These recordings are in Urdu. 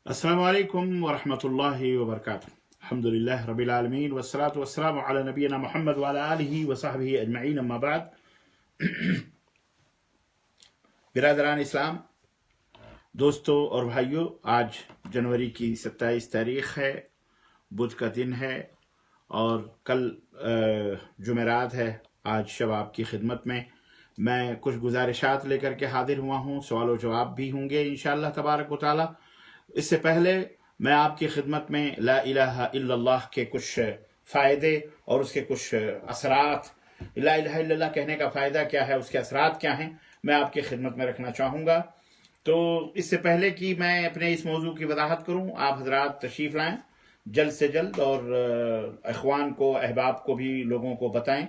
السلام عليكم ورحمة الله وبركاته. الحمد لله رب العالمين والصلاة والسلام على نبينا محمد وعلى آله وصحبه أجمعين. أما بعد، برادران اسلام، دوستوں اور بھائیوں، آج جنوری کی 27 تاریخ ہے، بدھ کا دن ہے اور کل جمعرات ہے۔ آج شب آپ کی خدمت میں کچھ گزارشات لے کر کے حاضر ہوا ہوں، سوال و جواب بھی ہوں گے انشاءاللہ تبارک و تعالی۔ اس سے پہلے میں آپ کی خدمت میں لا الہ الا اللہ کے کچھ فائدے اور اس کے کچھ اثرات، لا الہ الا اللہ کہنے کا فائدہ کیا ہے، اس کے اثرات کیا ہیں، میں آپ کی خدمت میں رکھنا چاہوں گا۔ تو اس سے پہلے کہ میں اپنے اس موضوع کی وضاحت کروں، آپ حضرات تشریف لائیں جلد سے جلد، اور اخوان کو، احباب کو بھی لوگوں کو بتائیں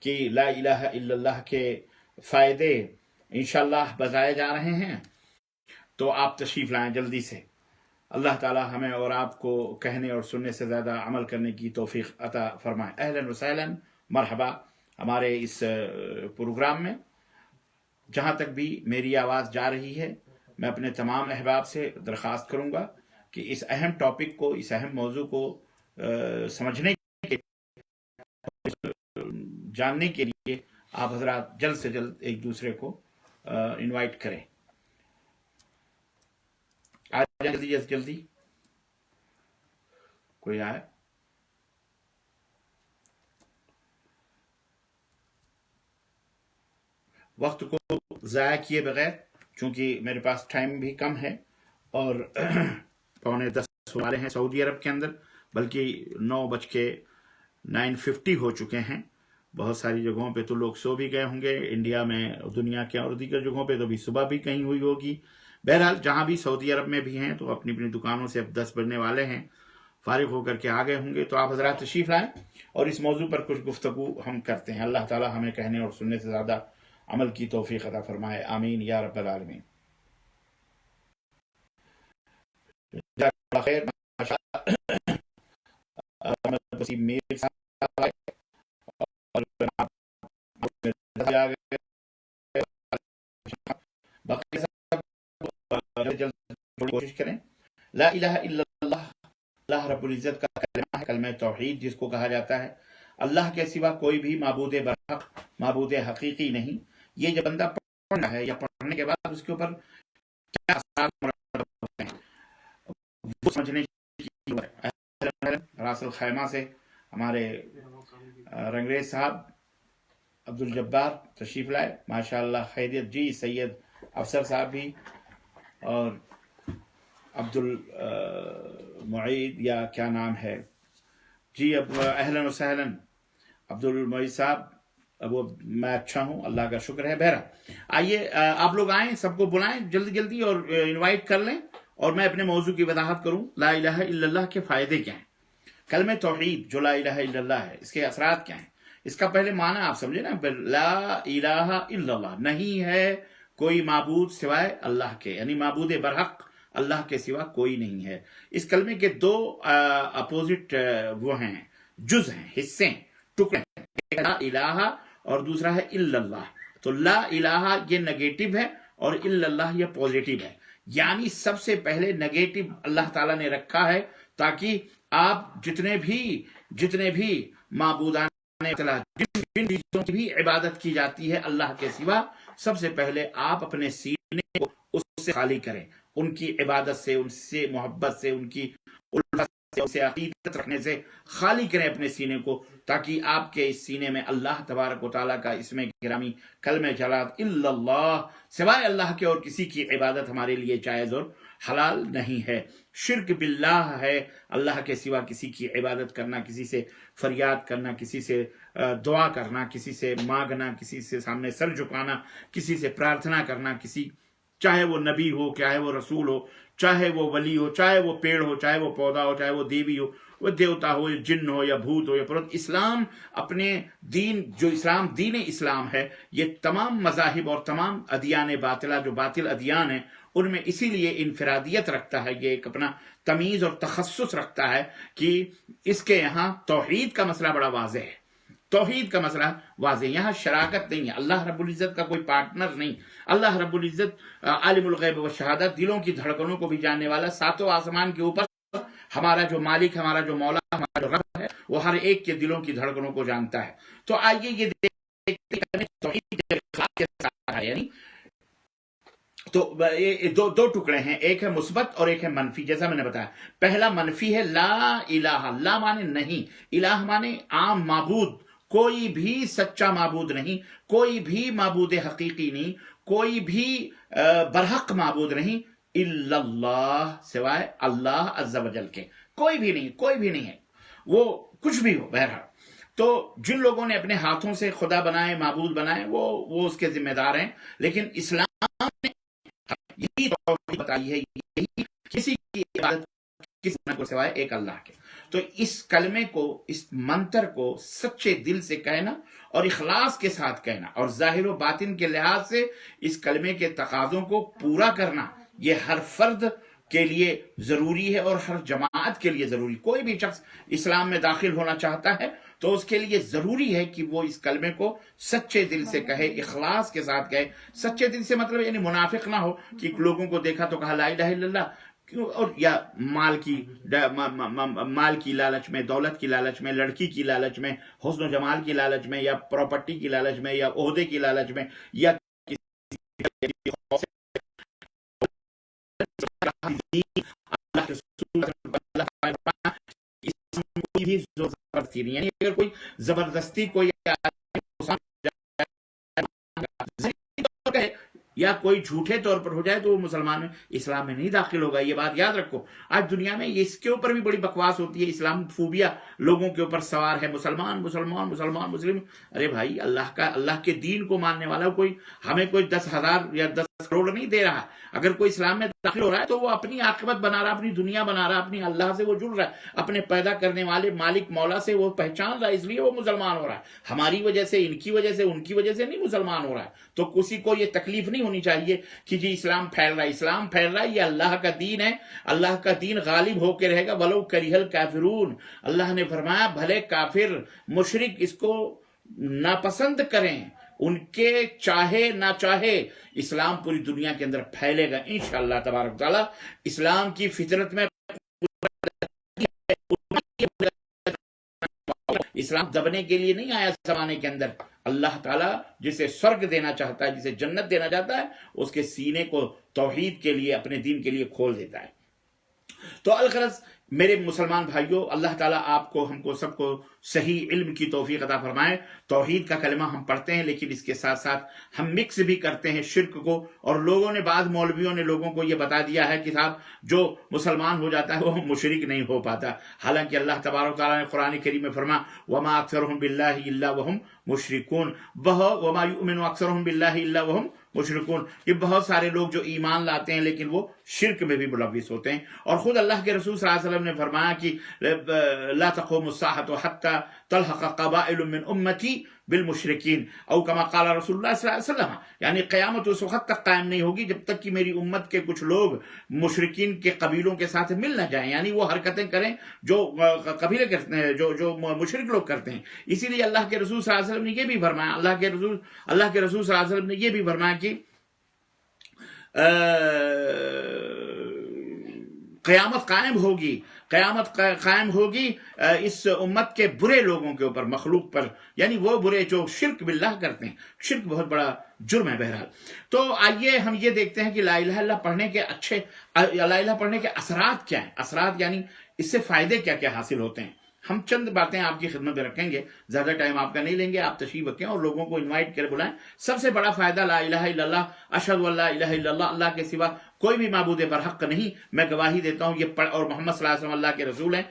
کہ لا الہ الا اللہ کے فائدے انشاءاللہ بتائے جا رہے ہیں، تو آپ تشریف لائیں جلدی سے۔ اللہ تعالی ہمیں اور آپ کو کہنے اور سننے سے زیادہ عمل کرنے کی توفیق عطا فرمائے۔ اہلاً وسہلاً، مرحبا ہمارے اس پروگرام میں۔ جہاں تک بھی میری آواز جا رہی ہے، میں اپنے تمام احباب سے درخواست کروں گا کہ اس اہم ٹاپک کو، اس اہم موضوع کو سمجھنے کے، جاننے کے لیے آپ حضرات جلد سے جلد ایک دوسرے کو انوائٹ کریں۔ جلدی کوئی آئے۔ وقت کو ضائع کیے بغیر، چونکہ میرے پاس ٹائم بھی کم ہے اور 9:45 والے ہیں سعودی عرب کے اندر، بلکہ 9:09 ہو چکے ہیں۔ بہت ساری جگہوں پہ تو لوگ سو بھی گئے ہوں گے، انڈیا میں، دنیا کے اور دیگر جگہوں پہ تو بھی صبح بھی کہیں ہوئی ہوگی۔ بہرحال جہاں بھی سعودی عرب میں بھی ہیں تو اپنی اپنی دکانوں سے اب 10 بجنے والے ہیں، فارغ ہو کر کے آ گئے ہوں گے، تو آپ حضرات تشریف لائیں اور اس موضوع پر کچھ گفتگو ہم کرتے ہیں۔ اللہ تعالی ہمیں کہنے اور سننے سے زیادہ عمل کی توفیق عطا فرمائے، آمین یا رب العالمین۔ خیر، میر صاحب اور کوشش کریں۔ لا الہ الا اللہ، اللہ رب العزت کا کلمہ ہے، کلمہ توحید جس کو کہا جاتا ہے۔ اللہ کے سوا کوئی بھی معبود برحق، معبود حقیقی نہیں۔ یہ جب بندہ پڑھ رہا ہے یا پڑھنے کے بعد اس کے اوپر کیا اثرات مرتب ہوتے ہیں، وہ سمجھنے کی راس الخیمہ سے ہمارے رنگریز صاحب عبدالجبار تشریف لائے، ماشاءاللہ خیریت جی، سید افسر صاحب بھی، اور عبد المعید یا کیا نام ہے جی، اب اہلاً وسہلاً عبد المعید صاحب، وہ میں اچھا ہوں، اللہ کا شکر ہے۔ بہرحال آئیے آپ لوگ آئیں، سب کو بلائیں جلدی جلدی اور انوائٹ کر لیں، اور میں اپنے موضوع کی وضاحت کروں۔ لا الہ الا اللہ کے فائدے کیا ہیں؟ کلمہ توحید جو لا الہ الا اللہ ہے، اس کے اثرات کیا ہیں؟ اس کا پہلے معنی آپ سمجھے نا، لا الہ الا اللہ، نہیں ہے کوئی معبود سوائے اللہ کے، یعنی معبود برحق اللہ کے سوا کوئی نہیں ہے۔ اس کلمے کے دو اپوزٹ وہ ہیں، جز ہیں، حصے ہیں، ٹکڑے ہیں، ایک لا الہ اور دوسرا ہے الا اللہ۔ تو لا الہ یہ نگیٹو ہے اور الا اللہ یہ پوزیٹو ہے، یعنی سب سے پہلے نگیٹو اللہ تعالیٰ نے رکھا ہے تاکہ آپ جتنے بھی معبودان جن چیزوں کی بھی عبادت کی جاتی ہے اللہ کے سوا، سب سے پہلے آپ اپنے سینے کو اس سے خالی کریں، ان کی عبادت سے، ان سے محبت سے، ان کی الفت سے، ان سے عقیدت رکھنے سے خالی کریں اپنے سینے کو، تاکہ آپ کے اس سینے میں اللہ تبارک و تعالیٰ کا اسم گرامی کلمہ جلال الا اللہ، سوائے اللہ کے اور کسی کی عبادت ہمارے لیے جائز اور حلال نہیں ہے۔ شرک باللہ ہے، اللہ کے سوا کسی کی عبادت کرنا، کسی سے فریاد کرنا، کسی سے دعا کرنا، کسی سے مانگنا، کسی سے سامنے سر جھکانا، کسی سے پرارتھنا کرنا، چاہے وہ نبی ہو، چاہے وہ رسول ہو، چاہے وہ ولی ہو، چاہے وہ پیڑ ہو، چاہے وہ پودا ہو، چاہے وہ دیوی ہو، وہ دیوتا ہو، یا جن ہو، یا بھوت ہو، یا پرت۔ اسلام اپنے دین، جو دین اسلام ہے، یہ تمام مذاہب اور تمام ادیان باطلہ، جو باطل ادیان ہیں، ان میں اسی لیے انفرادیت رکھتا ہے، یہ ایک اپنا تمیز اور تخصص رکھتا ہے کہ اس کے یہاں توحید کا مسئلہ بڑا واضح ہے۔ توحید کا مسئلہ واضح، یہاں شراکت نہیں ہے، اللہ رب العزت کا کوئی پارٹنر نہیں، اللہ رب العزت عالم الغیب و شہادت، دلوں کی دھڑکنوں کو بھی جاننے والا، ساتوں آسمان کے اوپر ہمارا جو مالک، ہمارا جو مولا، ہمارا جو رب ہے، وہ ہر ایک کے دلوں کی دھڑکنوں کو جانتا ہے۔ تو آئیے یہ دیکھتے ہیں توحید کے اخلاص کے ساتھ ہے، یعنی تو دو ٹکڑے ہیں، ایک ہے مثبت اور ایک ہے منفی، جیسا میں نے بتایا۔ پہلا منفی ہے لا الہ، لا مانے نہیں، الہ مانے عام معبود، کوئی بھی سچا معبود نہیں، کوئی بھی معبود حقیقی نہیں، کوئی بھی برحق معبود نہیں، الا اللہ، سوائے اللہ عز و جل کے، کوئی بھی نہیں، کوئی بھی نہیں ہے، وہ کچھ بھی ہو بہرحال۔ تو جن لوگوں نے اپنے ہاتھوں سے خدا بنائے، معبود بنائے، وہ اس کے ذمہ دار ہیں، لیکن اسلام نے یہی توحید بتائی ہے، یہی کسی کی عبادت کسی کو سوائے ایک اللہ کے۔ تو اس کلمے کو، اس منتر کو سچے دل سے کہنا اور اخلاص کے ساتھ کہنا، اور ظاہر و باطن کے لحاظ سے اس کلمے کے تقاضوں کو پورا کرنا، یہ ہر فرد کے لیے ضروری ہے اور ہر جماعت کے لیے ضروری۔ کوئی بھی شخص اسلام میں داخل ہونا چاہتا ہے تو اس کے لیے ضروری ہے کہ وہ اس کلمے کو سچے دل سے کہے، اخلاص کے ساتھ کہے۔ سچے دل سے مطلب یعنی منافق نہ ہو کہ لوگوں کو دیکھا تو کہا لا الہ الا اللہ، اور یا مال کی لالچ میں، دولت کی لالچ میں، لڑکی کی لالچ میں، حسن و جمال کی لالچ میں، یا پراپرٹی کی لالچ میں، یا عہدے کی لالچ میں، یا اللہ کے کوئی بھی زبردستی نہیں، یعنی اگر کوئی زبردستی کوئی یا کوئی جھوٹے طور پر ہو جائے تو وہ مسلمان میں، اسلام میں نہیں داخل ہوگا۔ یہ بات یاد رکھو، آج دنیا میں اس کے اوپر بھی بڑی بکواس ہوتی ہے، اسلام فوبیا لوگوں کے اوپر سوار ہے، مسلمان مسلمان مسلمان مسلم۔ ارے بھائی، اللہ کے دین کو ماننے والا کوئی ہمیں کوئی 10,000 یا 10 کروڑ نہیں دے رہا۔ اگر کوئی اسلام میں داخل ہو رہا ہے تو وہ اپنی عاقبت بنا رہا، اپنی دنیا بنا رہا، اپنی اللہ سے وہ جڑ رہا ہے، اپنے پیدا کرنے والے مالک مولا سے وہ پہچان رہا ہے، اس لیے وہ مسلمان ہو رہا ہے۔ ہماری وجہ سے، ان کی وجہ سے، ان کی وجہ سے نہیں مسلمان ہو رہا ہے۔ تو کسی کو یہ تکلیف نہیں ہونی چاہیے کہ جی اسلام پھیل رہا ہے، اسلام پھیل رہا ہے، یہ اللہ کا دین ہے، اللہ کا دین غالب ہو کے رہے گا، وَلَوْ كَرِهَ الْكَافِرُونَ۔ اللہ نے فرمایا بھلے کافر مشرک اس کو ناپسند کریں، ان کے چاہے نہ چاہے، اسلام پوری دنیا کے اندر پھیلے گا انشاءاللہ تبارک تعالی۔ اسلام کی فطرت میں اسلام دبنے کے لیے نہیں آیا زمانے کے اندر۔ اللہ تعالیٰ جسے سرگ دینا چاہتا ہے، جسے جنت دینا چاہتا ہے، اس کے سینے کو توحید کے لیے، اپنے دین کے لیے کھول دیتا ہے۔ تو الغرض میرے مسلمان بھائیوں، اللہ تعالیٰ آپ کو، ہم کو، سب کو صحیح علم کی توفیق عطا فرمائے۔ توحید کا کلمہ ہم پڑھتے ہیں، لیکن اس کے ساتھ ساتھ ہم مکس بھی کرتے ہیں شرک کو، اور لوگوں نے، بعض مولویوں نے لوگوں کو یہ بتا دیا ہے کہ صاحب جو مسلمان ہو جاتا ہے وہ مشرک نہیں ہو پاتا، حالانکہ اللہ تبارک تعالیٰ نے قرآن کریم میں فرمایا وَمَا أَكْثَرُهُم بِاللَّهِ إِلَّا وَهُمْ مُشْرِكُونَ، وَمَا يُؤْمِنُ أَكْثَرُهُم بِاللَّهِ إِلَّا وَهُمْ مشرکون۔ یہ بہت سارے لوگ جو ایمان لاتے ہیں لیکن وہ شرک میں بھی ملوث ہوتے ہیں، اور خود اللہ کے رسول صلی اللہ علیہ وسلم نے فرمایا کہ لا تقوم الساعة حتى تلحق قبائل من امتی بالمشرکین، او کما قال رسول اللہ صلی اللہ علیہ وسلم، یعنی قیامت اس وقت تک قائم نہیں ہوگی جب تک کہ میری امت کے کچھ لوگ مشرکین کے قبیلوں کے ساتھ مل نہ جائیں، یعنی وہ حرکتیں کریں جو قبیلے کرتے ہیں، جو مشرک لوگ کرتے ہیں۔ اسی لیے اللہ کے رسول صلی اللہ علیہ وسلم نے یہ بھی فرمایا، اللہ کے رسول صلی اللہ علیہ وسلم نے یہ بھی فرمایا کہ قیامت قائم ہوگی اس امت کے برے لوگوں کے اوپر، مخلوق پر، یعنی وہ برے جو شرک باللہ کرتے ہیں۔ شرک بہت بڑا جرم ہے بہرحال۔ تو آئیے ہم یہ دیکھتے ہیں کہ لا الہ الا اللہ پڑھنے کے لا الہ پڑھنے کے اثرات کیا ہیں، اثرات یعنی اس سے فائدے کیا کیا حاصل ہوتے ہیں۔ ہم چند باتیں آپ کی خدمت میں رکھیں گے، زیادہ ٹائم آپ کا نہیں لیں گے، آپ تشریف رکھیں اور لوگوں کو انوائٹ کر بلائیں۔ سب سے بڑا فائدہ لا الہ الا اللہ، اشہد ان لا الہ الا اللہ، اللہ کے سوا کوئی بھی معبود برحق نہیں، میں گواہی دیتا ہوں یہ اور محمد صلی اللہ علیہ وسلم اللہ کے رسول ہیں،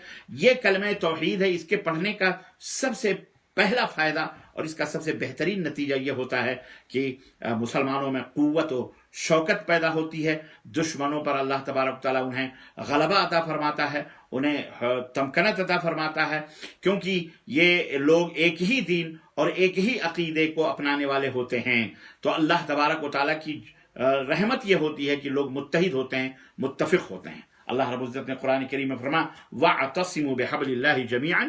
یہ کلمہ توحید ہے۔ اس کے پڑھنے کا سب سے پہلا فائدہ اور اس کا سب سے بہترین نتیجہ یہ ہوتا ہے کہ مسلمانوں میں قوت و شوکت پیدا ہوتی ہے، دشمنوں پر اللہ تبارک تعالیٰ انہیں غلبہ عطا فرماتا ہے، انہیں تمکنت عطا فرماتا ہے، کیونکہ یہ لوگ ایک ہی دین اور ایک ہی عقیدے کو اپنانے والے ہوتے ہیں۔ تو اللہ تبارک و تعالیٰ کی رحمت یہ ہوتی ہے کہ لوگ متحد ہوتے ہیں، متفق ہوتے ہیں۔ اللہ رب العزت نے قرآن کریم میں فرمایا وَاعْتَصِمُوا بِحَبْلِ اللَّهِ جَمِيعًا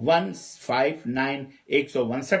159 159,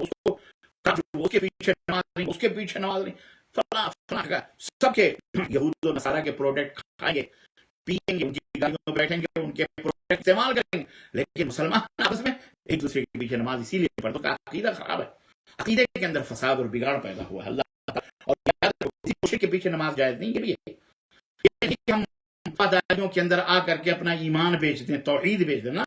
اس کو اس کے پیچھے نماز نہیں، اس کے پیچھے نماز نہیں، فلاں فلاں کا سب کے یہود و نصارہ کے پروڈکٹ کھائیں گے، پیئیں گے، ان کی گاڑیوں میں بیٹھیں گے، ان کے پروڈکٹ استعمال کریں گے، لیکن مسلمان آپس میں ایک دوسرے کے پیچھے نماز اسی لیے پڑھتے ہیں، عقیدہ خراب ہے، عقیدے کے اندر فساد اور بگاڑ پیدا ہوا ہے. اللہ اور یاد رکھو کسی مشرک کے پیچھے نماز جائز نہیں ہے. یہ نہیں کہ ہم وفاداریوں کے اندر آ کر کے اپنا ایمان بیچ دیں، توحید بیچ دیں نا،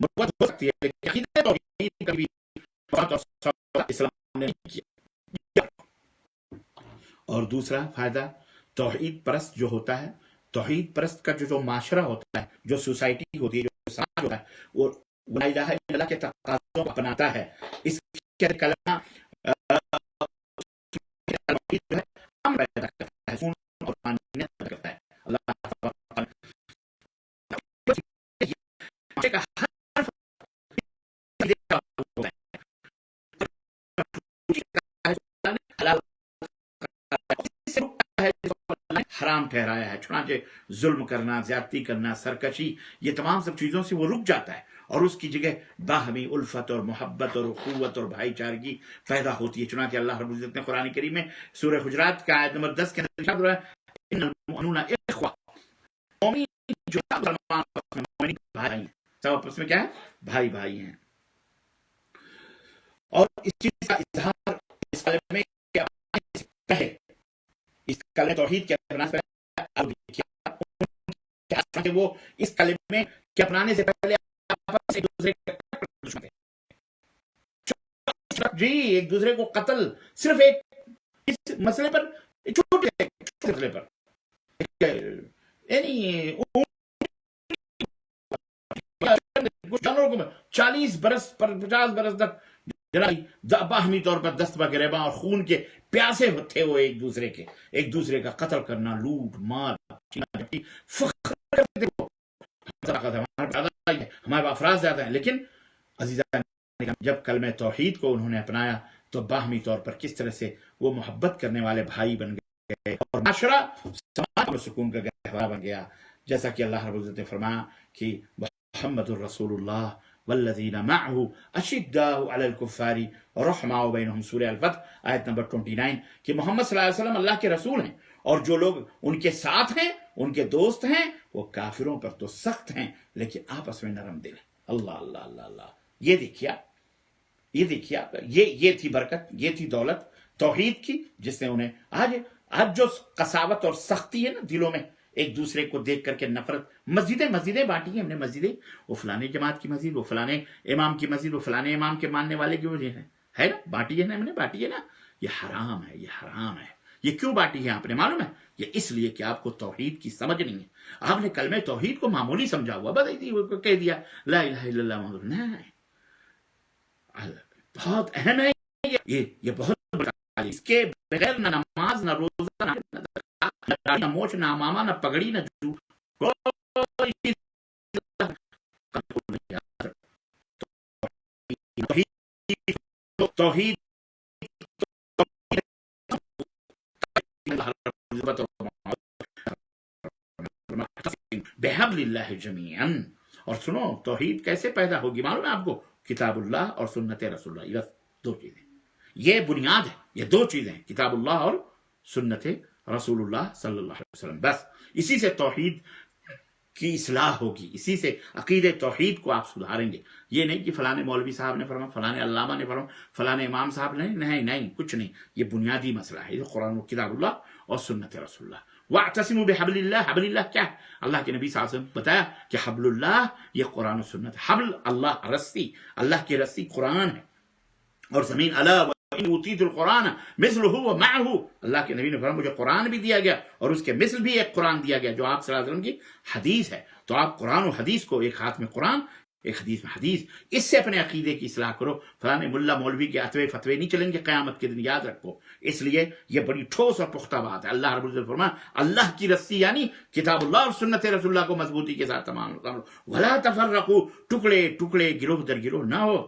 محبت ہو سکتی ہے لیکن عقیدہ توحید کبھی اسلام نے نہیں کیا. اور دوسرا فائدہ، توحید پرست جو ہوتا ہے، توحید پرست کا جو معاشرہ ہوتا ہے، جو سوسائٹی ہوتی ہے، جو سماج ہوتا ہے، وہ لا الہ الا اللہ کے تقاضوں کو اپناتا ہے. اس کے کلمہ جو ہے ہم پیدا کرتا ہے، سون اور پانی پیدا کرتا ہے. اللہ کا ہر حرام ٹھہرایا ہے. چنانچہ ظلم کرنا، زیادتی کرنا، سرکشی، یہ تمام سب چیزوں سے وہ رک جاتا ہے اور اس کی جگہ باہمی الفت اور محبت اور اخوت اور بھائی چارگی پیدا ہوتی ہے. چنانچہ اللہ رب العزت نے قرآن کریم میں سورہ حجرات کا آیت نمبر 10 کے اندر ارشاد ہوا ہے ان المؤمنون اخوہ، مومن جو مومن بھائی ہیں، سب آپس میں کیا ہے؟ بھائی بھائی ہیں. اور اس چیز کا اظہار اس کلمے کے اپنانے سے پہلے، اس کلمہ توحید کے اپنانے سے پہلے وہ اس کلمے کے اپنانے سے پہلے ایک دوسرے کے دشمن تھے. جی ایک دوسرے کو قتل، صرف ایک اس مسئلے پر، چھوٹے مسئلے پر، یعنی 40 برس پر 50 برس تک باہمی طور پر دست بگریباں اور خون کے پیاسے تھے وہ ایک دوسرے کا قتل کرنا، لوٹ مار، فخر کرتے وہ ہمارے افراد زیادہ ہیں. لیکن عزیزان جب کلمہ توحید کو انہوں نے اپنایا تو باہمی طور پر کس طرح سے وہ محبت کرنے والے بھائی بن گئے اور معاشرہ سماج میں سکون کا گہوارہ بن گیا. جیسا کہ اللہ رب العزت نے فرمایا کہ محمد الرسول اللہ والذین معه اشداء علی الکفار رحماء بینہم، سورہ الفتح آیت نمبر 29، کہ محمد صلی اللہ علیہ وسلم اللہ کے رسول ہیں اور جو لوگ ان کے ساتھ ہیں، ان کے دوست ہیں، وہ کافروں پر تو سخت ہیں لیکن آپس میں نرم دل ہیں. اللہ اللہ اللہ اللہ. یہ دیکھیا یہ تھی برکت، یہ تھی دولت توحید کی، جس نے انہیں آج جو قساوت اور سختی ہے نا دلوں میں، ایک دوسرے کو دیکھ کر کے نفرت، مسجدیں بانٹی ہیں ہم نے، مسجدیں، وہ فلانے جماعت کی مسجد، وہ فلانے امام کی مسجد، وہ فلانے امام کے ماننے والے کی وجہ ہے نا، بانٹی ہے نا ہم نے، بانٹی ہے نا. یہ حرام ہے، یہ حرام ہے. یہ کیوں بانٹی ہے آپ نے معلوم ہے؟ یہ اس لیے کہ آپ کو توحید کی سمجھ نہیں ہے. آپ نے کلمہ توحید کو معمولی سمجھا ہوا، بس کہہ دیا لا الہ الا اللہ محمد، نہیں، بہت اہم ہے یہ بہت بڑا. اس کے بغیر نہ نماز، نہ روزہ، نہ موچ، نہ امامہ، نہ پگڑی، نہ جو توحید بحبل اللہ جمیعا. اور سنو توحید کیسے پیدا ہوگی معلوم ہے آپ کو؟ کتاب اللہ اور سنت رسول اللہ، بس دو چیزیں، یہ بنیاد ہے. یہ دو چیزیں، کتاب اللہ اور سنت رسول اللہ صلی اللہ علیہ وسلم. بس اسی سے توحید کی اصلاح ہوگی، اسی سے عقید توحید کو آپ سدھاریں گے. یہ نہیں کہ فلانے مولوی صاحب نے فرما، فلانے علامہ نے فرما، فلانے امام صاحب نے، نہیں کچھ نہیں. یہ بنیادی مسئلہ ہے، یہ قرآن و کتاب اللہ اور سنت رسول اللہ. وَاعْتَصِمُوا بِحَبْلِ اللَّهِ. حبل اللہ کیا ہے؟ اللہ کے نبی صلی اللہ علیہ وسلم بتایا کہ حبل اللہ یہ قرآن و سنت. حبل اللہ، رسی، اللہ کی رسی قرآن ہے. اور زمین الا وَإِنْ أُوتِيتُ الْقُرْآنَ مِثْلُهُ وَمَعَهُ، اللہ کے نبی نے فرمایا مجھے قرآن بھی دیا گیا اور اس کے مثل بھی ایک قرآن دیا گیا جو آپ صلی اللہ علیہ وسلم کی حدیث ہے. تو آپ قرآن و حدیث کو، ایک ہاتھ میں قرآن ایک حدیث میں حدیث، اس سے اپنے عقیدے کی اصلاح کرو. فلانے ملا مولوی کے اتوے فتوے نہیں چلیں گے قیامت کے دن، یاد رکھو. اس لیے یہ بڑی ٹھوس اور پختہ بات ہے. اللہ رب العزت فرمایا اللہ کی رسی یعنی کتاب اللہ اور سنت رسول اللہ کو مضبوطی کے ساتھ تمام ولا تفرقوا، ٹکڑے ٹکڑے، گروہ در گروہ نہ ہو.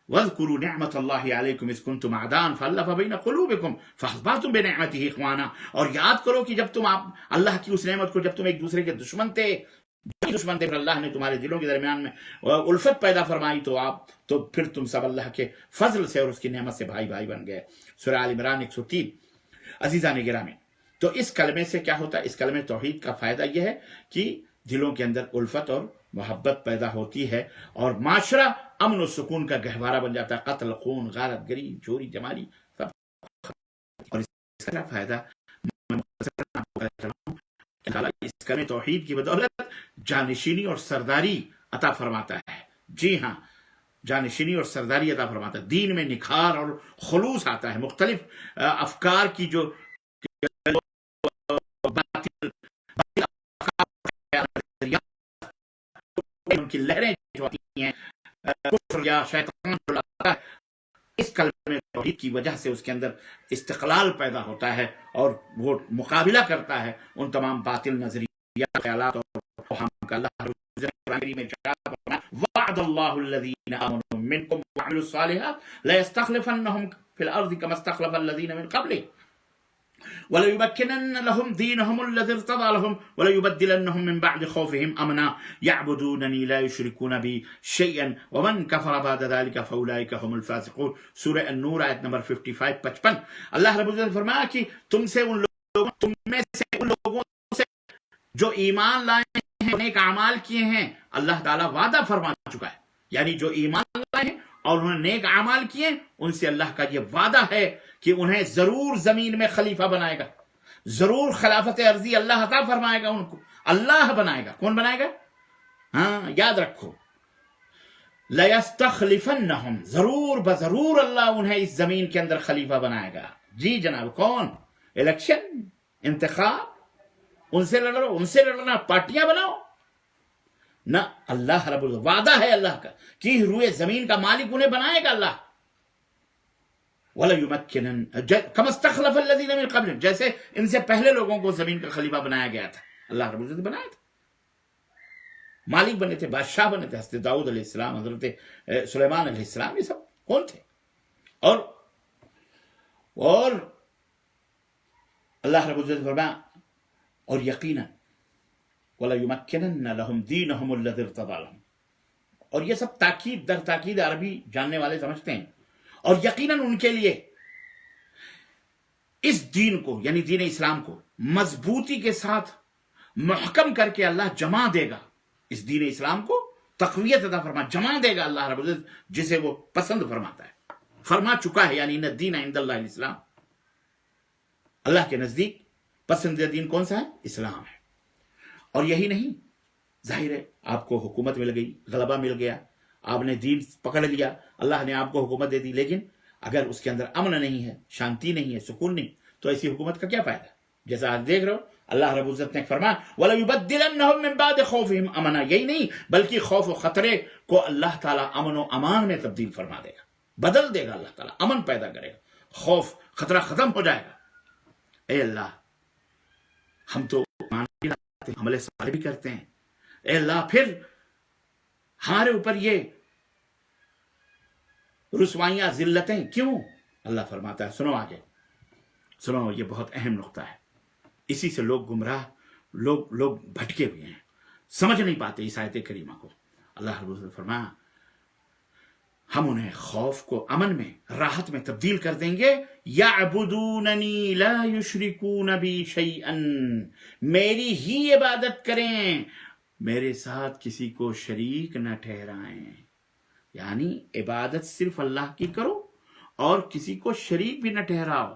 وَاذْكُرُوا نِعْمَةَ اللَّهِ عَلَيْكُمْ إِذْ كُنْتُمْ أَعْدَاءً فَأَلَّفَ بَيْنَ قُلُوبِكُمْ فَأَصْبَحْتُمْ بِنِعْمَتِهِ إِخْوَانًا. اور یاد کرو کہ جب تم اللہ کی اس نعمت کو، جب تم ایک دوسرے کے دشمن تھے دشمن تھے، اللہ نے تمہارے دلوں کے درمیان میں الفت پیدا فرمائی تو پھر تم سب اللہ کے فضل سے اور اس کی نعمت سے بھائی بھائی بن گئے. سورہ آل عمران 103. عزیزان گرامی، تو اس کلمے سے کیا ہوتا ہے؟ اس کلمے توحید کا فائدہ یہ ہے کہ دلوں کے اندر الفت اور محبت پیدا ہوتی ہے، اور معاشرہ امن و سکون کا گہوارہ بن جاتا ہے. قتل، خون، غارت گری، چوری چماری سب. اور اس کا فائدہ اس کلمے توحید کی بدولت جانشینی اور سرداری عطا فرماتا ہے. جی ہاں، جانشینی اور سرداری عطا فرماتا ہے. دین میں نکھار اور خلوص آتا ہے. مختلف افکار کی جو ان کی لہریں جو آتی ہیں، کفر یا شیطان جو لاتا ہے، اس کلمے توحید کی وجہ سے اس کے اندر استقلال پیدا ہوتا ہے، اور وہ مقابلہ کرتا ہے ان تمام باطل نظریات، خیالات اور اوہام کا. اللہ میں وعد اللہ الذین آمنوا منکم وعملوا الصالحات لیستخلفنہم فی الارض کما استخلف الذین من قبلہم وَلَيُمَكِّنَنَّ لَهُمْ دِينَهُمُ الَّذِي ارْتَضَىٰ لَهُمْ وَلَيُبَدِّلَنَّهُم مِّن بَعْدِ خَوْفِهِمْ أَمْنًا يَعْبُدُونَنِي لَا يُشْرِكُونَ بِي شَيْئًا وَمَن كَفَرَ بَعْدَ ذَٰلِكَ فَأُولَٰئِكَ هُمُ الْفَاسِقُونَ. سورہ النور آیت نمبر 55. اللہ رب العزت نے فرمایا کہ تم میں سے ان لوگوں سے جو ایمان لائے ہیں، نیک اعمال کیے ہیں، اللہ تعالیٰ وعدہ فرما چکا ہے. یعنی جو ایمان لائے ہیں اور انہوں نے نیک اعمال کیے، ان سے اللہ کا یہ وعدہ ہے کہ انہیں ضرور زمین میں خلیفہ بنائے گا، ضرور خلافت عرضی اللہ عطا فرمائے گا. ان کو اللہ بنائے گا. کون بنائے گا؟ ہاں، یاد رکھو، لَيَسْتَخْلِفَنَّهُمْ، ضرور بضرور اللہ انہیں اس زمین کے اندر خلیفہ بنائے گا. جی جناب. کون؟ الیکشن، انتخاب، ان سے لڑو، ان سے لڑنا، پارٹیاں بناؤ نہ. اللہ رب العزت، وعدہ ہے اللہ کا کہ روئے زمین کا مالک انہیں بنائے گا اللہ. وَلَيُمَكِّنَنَّ كَمَا اسْتَخْلَفَ الَّذِينَ مِن قَبْلِهِمْ، جیسے ان سے پہلے لوگوں کو زمین کا خلیفہ بنایا گیا تھا. اللہ رب العزت بنایا تھا، مالک بنے تھے، بادشاہ بنے تھے. حضرت داؤد علیہ السلام، حضرت سلیمان علیہ السلام، یہ سب کون تھے؟ اور اللہ رب العزت فرمایا، اور یقیناً وَلَيُمَكِّنَنَّ لَهُمْ دِينَهُمُ الَّذِي ارْتَضَىٰ لَهُمْ. اور یہ سب تاکید در تاکید عربی جاننے والے سمجھتے ہیں. اور یقیناً ان کے لیے اس دین کو، یعنی دین اسلام کو مضبوطی کے ساتھ محکم کر کے اللہ جمع دے گا. اس دین اسلام کو تقویت عطا فرما، جمع دے گا اللہ رب العزت جسے وہ پسند فرماتا ہے، فرما چکا ہے. یعنی ان الدین عند اللہ الاسلام، اللہ کے نزدیک پسندیدہ دین کون سا ہے؟ اسلام ہے. اور یہی نہیں، ظاہر ہے آپ کو حکومت مل گئی، غلبہ مل گیا، آپ نے دین پکڑ لیا، اللہ نے آپ کو حکومت دے دی، لیکن اگر اس کے اندر امن نہیں ہے، شانتی نہیں ہے، سکون نہیں، تو ایسی حکومت کا کیا فائدہ؟ جیسا آج دیکھ رہے ہو، اللہ رب العزت نے فرمایا وَلَيُبَدِّلَنَّهُم مِّن بَعْدِ خَوْفِهِمْ أَمْنًا. یہی نہیں بلکہ خوف و خطرے کو اللہ تعالیٰ امن و امان میں تبدیل فرما دے گا، بدل دے گا. اللہ تعالیٰ امن پیدا کرے گا، خوف خطرہ ختم ہو جائے گا. اے اللہ، ہم تو عمل صالح بھی کرتے ہیں، اے اللہ پھر ہمارے اوپر یہ رسوائیاں، ذلتیں کیوں؟ اللہ فرماتا ہے، سنو آگے، سنو، یہ بہت اہم نقطہ ہے. اسی سے لوگ گمراہ، لوگ بھٹکے ہوئے ہیں، سمجھ نہیں پاتے اس آیت کریمہ کو. اللہ رب العزت فرمایا، ہم انہیں خوف کو امن میں، راحت میں تبدیل کر دیں گے. یعبدوننی لا یشرکون بی شیئا، میری ہی عبادت کریں، میرے ساتھ کسی کو شریک نہ ٹھہرائیں. یعنی عبادت صرف اللہ کی کرو اور کسی کو شریک بھی نہ ٹھہراؤ.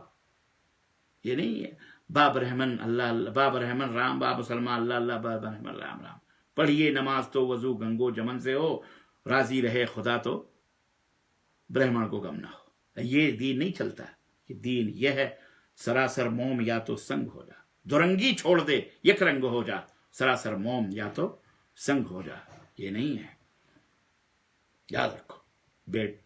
یہ نہیں ہے باب رحمن اللہ اللہ، باب رحمن رام، باب سلمہ اللہ اللہ، باب رحمن رام رام. پڑھیے نماز تو وضو گنگو جمن سے ہو، راضی رہے خدا تو برہمن کو غم نہ ہو. یہ دین نہیں چلتا. یہ دین یہ ہے، سراسر موم یا تو سنگ ہو جا، دورنگی چھوڑ دے، یک رنگ ہو جا، سراسر موم یا تو سنگ ہو جا. یہ نہیں ہے، یاد رکھو. بیٹ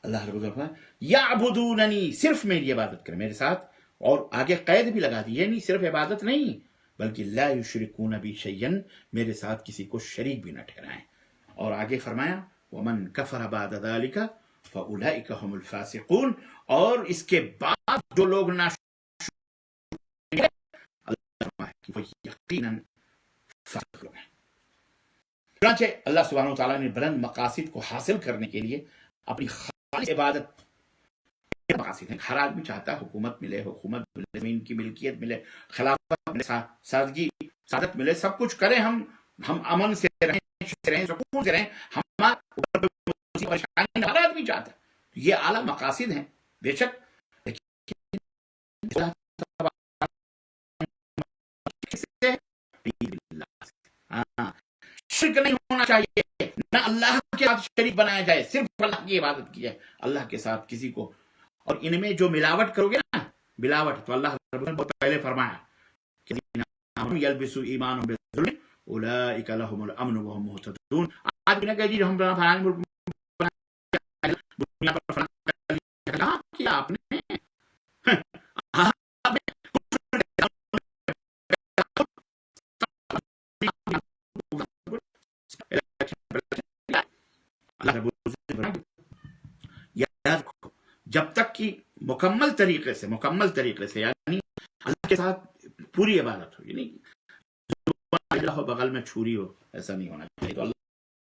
اللہ رب العزت یعبدوننی، صرف میری عبادت کریں، میرے ساتھ. اور آگے قید بھی لگا دی، یہ نہیں صرف عبادت نہیں بلکہ لا یشرکون بی شیئا، میرے ساتھ کسی کو شریک بھی نہ ٹھہرائیں. اور آگے فرمایا ومن کفر بعد ذلک فاولئک هم الفاسقون. اور اس کے بعد جو لوگ اللہ فرمایا کہ وہ یقیناً فاسق لوگ ہیں. چنانچہ اللہ سبحانہ و تعالیٰ نے بلند مقاصد کو حاصل کرنے کے لیے اپنی خالص عبادت مقاصد ہیں. ہر آدمی چاہتا ہے حکومت ملے زمین کی ملکیت ملے, خلافت ملے, سادگی سعادت ملے, سب کچھ کریں, ہم امن سے رہیں, سکون سے رہیں, ہمارے پریشانی ہر آدمی چاہتا ہے. یہ اعلیٰ مقاصد ہیں بے شک, شرک نہیں ہونا چاہیے, نہ اللہ کے ساتھ شریک بنایا جائے, صرف اللہ کی عبادت کی جائے, اللہ کے ساتھ کسی کو. اور ان میں جو ملاوٹ کرو گے نا, ملاوٹ, تو اللہ بہت پہلے فرمایا کہ یلبسوا ایمانهم بالظلم اولئک لهم الامن وهم مهتدون. آج بھی نہ کہ جی ہم فلاں ملک دنیا پر فلاں کیا آپ نے, جب تک کہ مکمل طریقے سے یعنی اللہ کے ساتھ پوری عبادت ہو, یعنی بغل میں چھری ہو, ایسا نہیں ہونا چاہیے. تو اللہ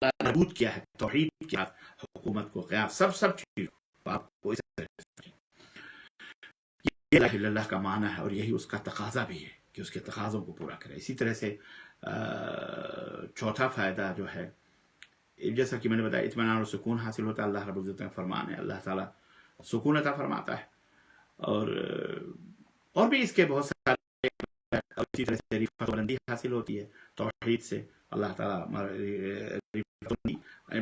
نے نبوت کیا ہے, توحید کیا, حکومت کو قیاس, سب چیز آپ کو یہ لا الہ الا اللہ کا معنی ہے, اور یہی اس کا تقاضا بھی ہے کہ اس کے تقاضوں کو پورا کرے. اسی طرح سے چوتھا فائدہ جو ہے, جیسا کہ میں نے بتایا, اطمینان اور سکون حاصل ہوتا ہے. اللہ رب العزت کا فرمان ہے, اللہ تعالیٰ سکون عطا فرماتا ہے. اور بھی اس کے بہت سارے, اسی طرح سے رفعت و بلندی حاصل ہوتی ہے توحید سے. اللہ تعالیٰ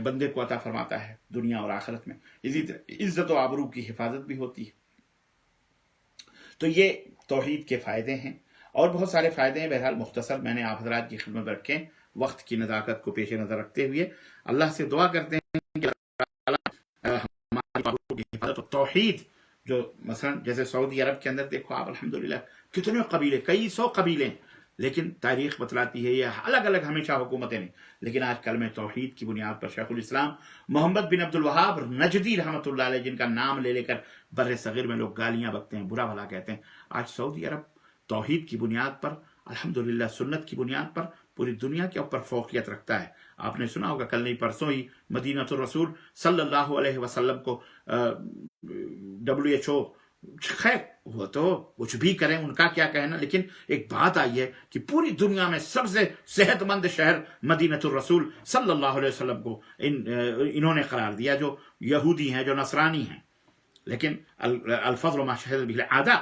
بندے کو عطا فرماتا ہے دنیا اور آخرت میں. اسی طرح عزت و آبرو کی حفاظت بھی ہوتی ہے. تو یہ توحید کے فائدے ہیں, اور بہت سارے فائدے ہیں. بہرحال مختصر میں نے آپ حضرات کی خدمت میں رکھے, وقت کی نزاکت کو پیش نظر رکھتے ہوئے اللہ سے دعا کرتے ہیں کہ ہماری حفاظت و توحید, جو مثلا جیسے سعودی عرب کے اندر دیکھو آپ, الحمدللہ کتنے قبیلے, کئی سو قبیلے, لیکن تاریخ بتلاتی ہے یہ الگ الگ ہمیشہ حکومتیں نہیں, لیکن آج کل میں توحید کی بنیاد پر شیخ الاسلام محمد بن عبد الوہاب نجدی رحمۃ اللہ علیہ, جن کا نام لے کر بر صغیر میں لوگ گالیاں بکتے ہیں, برا بھلا کہتے ہیں, آج سعودی عرب توحید کی بنیاد پر, الحمدللہ سنت کی بنیاد پر پوری دنیا کے اوپر فوقیت رکھتا ہے. آپ نے سنا ہوگا کل نہیں پرسوں ہی مدینہ الرسول صلی اللہ علیہ وسلم کو WHO, خیر وہ تو کچھ بھی کریں, ان کا کیا کہنا, لیکن ایک بات آئی ہے کہ پوری دنیا میں سب سے صحت مند شہر مدینہ الرسول صلی اللہ علیہ وسلم کو انہوں نے قرار دیا, جو یہودی ہیں, جو نصرانی ہیں. لیکن الفضل ما شہد به العادہ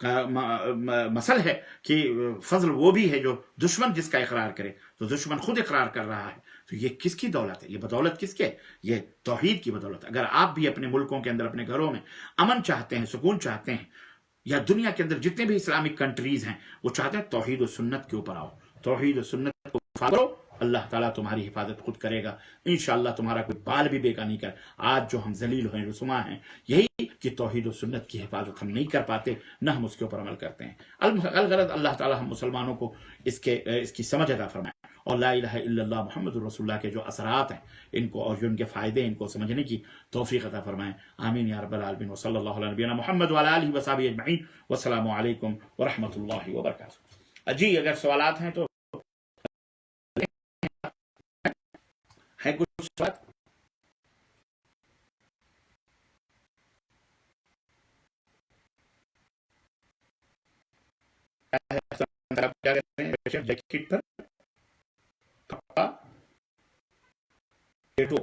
کا مسئلہ ہے کہ فضل وہ بھی ہے جو دشمن جس کا اقرار کرے, تو دشمن خود اقرار کر رہا ہے. تو یہ کس کی دولت ہے, یہ بدولت کس کے, یہ توحید کی بدولت. اگر آپ بھی اپنے ملکوں کے اندر, اپنے گھروں میں امن چاہتے ہیں, سکون چاہتے ہیں, یا دنیا کے اندر جتنے بھی اسلامک کنٹریز ہیں وہ چاہتے ہیں توحید و سنت کے اوپر آؤ, توحید و سنت کو فالو, اللہ تعالیٰ تمہاری حفاظت خود کرے گا انشاءاللہ. تمہارا کوئی بال بھی بیکا نہیں کر. آج جو ہم ذلیل ہیں, رسوا ہیں, یہی کہ توحید و سنت کی حفاظت ہم نہیں کر پاتے, نہ ہم اس کے اوپر عمل کرتے ہیں. الغرض اللہ تعالیٰ ہم مسلمانوں کو اس کی سمجھ عطا فرمائے, اور لا الہ الا اللہ محمد الرسول اللہ کے جو اثرات ہیں ان کو, اور جو ان کے فائدے ہیں, ان کو سمجھنے کی توفیق عطا فرمائیں. آمین یا رب العالمین. وصلی اللہ علی نبینا محمد وعلی آلہ وصحبہ اجمعین. والسلام علیکم ورحمۃ اللہ وبرکاتہ. جی اگر سوالات ہیں تو ہے کچھ سوال؟ کیا کہتے ہیں جیکٹ پر کپڑا ٹیٹو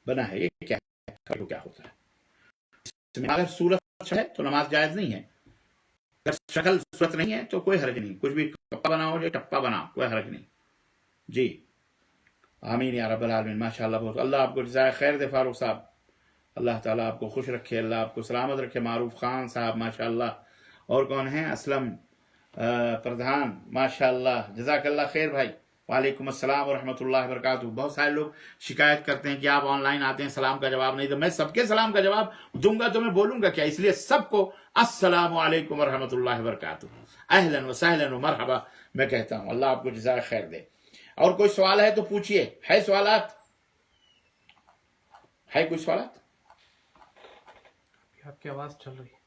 بنا ہے, یہ کیا ہوتا ہے؟ اگر صورت ہے تو نماز جائز نہیں ہے, اگر شکل صورت نہیں ہے تو کوئی حرج نہیں, کچھ بھی کپڑا بناؤ یا ٹپا بناؤ, کوئی حرج نہیں. جی آمین یا رب العالمین. ماشاء اللہ, بہت اللہ آپ کو جزائے خیر دے فاروق صاحب, اللہ تعالیٰ آپ کو خوش رکھے, اللہ آپ کو سلامت رکھے. معروف خان صاحب ماشاء اللہ, اور کون ہیں, اسلم پردھان, ماشاء اللہ, جزاک اللہ خیر بھائی. وعلیکم السلام ورحمۃ اللہ وبرکاتہ. بہت سارے لوگ شکایت کرتے ہیں کہ آپ آن لائن آتے ہیں, سلام کا جواب نہیں. تو میں سب کے سلام کا جواب دوں گا تو میں بولوں گا کیا, اس لیے سب کو السلام علیکم ورحمۃ اللہ وبرکاتہ, اہلا و سہلا و مرحبا میں کہتا ہوں. اللہ آپ کو جزائے خیر دے. اور کوئی سوال ہے تو پوچھئے, ہے سوالات, ہے کوئی سوالات؟ آپ کی آواز چل رہی ہے,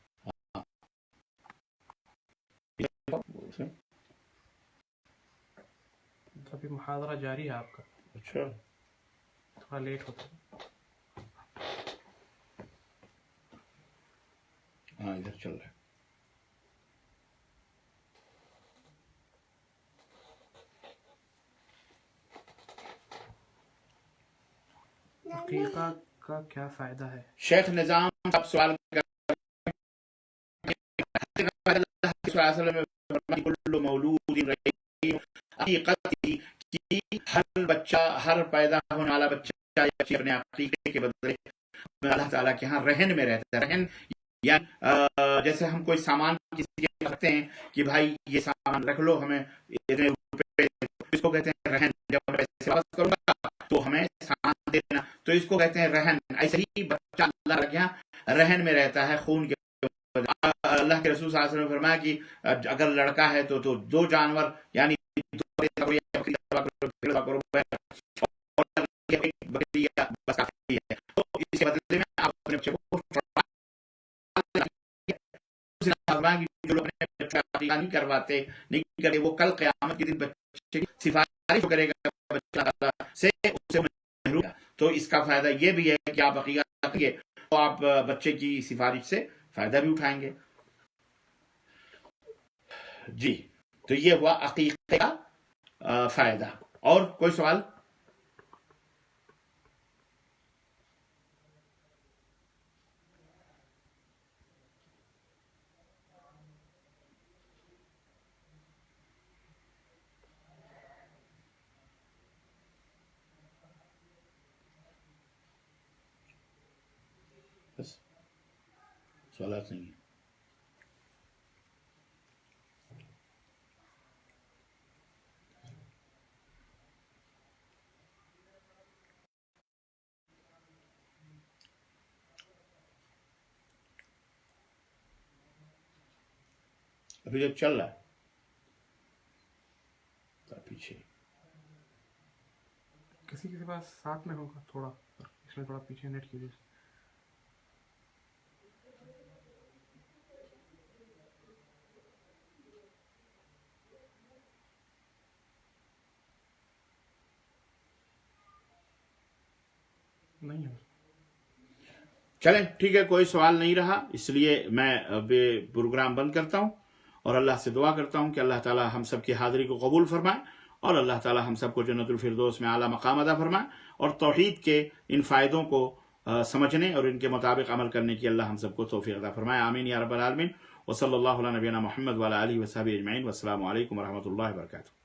ابھی محاضرہ جاری ہے آپ کا. اچھا تھوڑا لیٹ ہوتا ہے. ہاں ادھر چل رہا ہے. عقیقہ کا کیا فائدہ ہے؟ شیخ نظام صاحب سوال کل مولود کی ہر بچہ، ہر پیدا ہونے والا بچہ اپنے عقیقے کے بدلے اللہ تعالیٰ کے ہاں رہن میں رہتا ہے. رہن یعنی جیسے ہم کوئی سامان کسی کے رکھتے ہیں کہ بھائی یہ سامان رکھ لو، ہمیں اتنے روپے، اس کو کہتے ہیں رہن. جب میں پیسے واپس کروں گا تو ہمیں سامان دینا، تو اس کو کہتے ہیں رہن. ایسے ہی بچہ اللہ کے یہاں رہن میں رہتا ہے خون کے. اللہ کے رسول صلی اللہ علیہ وسلم نے فرمایا کہ اگر لڑکا ہے تو دو جانور یعنی اس کے بدلے میں آپ اپنے بچے کو جو لوگ اپنے بچے کا نہیں کرواتے، نہیں کرے، وہ کل قیامت کے دن بچے کی سفارش کرے گا بچہ سے محروم. تو اس کا فائدہ یہ بھی ہے کہ آپ عقیقہ کریے تو آپ بچے کی سفارش سے فائدہ بھی اٹھائیں گے. جی تو یہ ہوا عقیقے کا فائدہ. اور کوئی سوال؟ بس سوالات نہیں ہیں. ابھی جب چل رہا ہے تو پیچھے کسی کے پاس ساتھ میں ہوگا تھوڑا، اس میں تھوڑا پیچھے نیٹ کی وجہ سے. نہیں ہو. چلیں ٹھیک ہے، کوئی سوال نہیں رہا، اس لیے میں پروگرام بند کرتا ہوں اور اللہ سے دعا کرتا ہوں کہ اللہ تعالی ہم سب کی حاضری کو قبول فرمائے اور اللہ تعالی ہم سب کو جنت الفردوس میں اعلیٰ مقام عطا فرمائے اور توحید کے ان فائدوں کو سمجھنے اور ان کے مطابق عمل کرنے کی اللہ ہم سب کو توفیق عطا فرمائے. آمین یا رب العالمین. وصلی اللہ علی نبینا محمد وعلی آلہ وصحبہ اجمعین. والسلام علیکم ورحمۃ اللہ وبرکاتہ.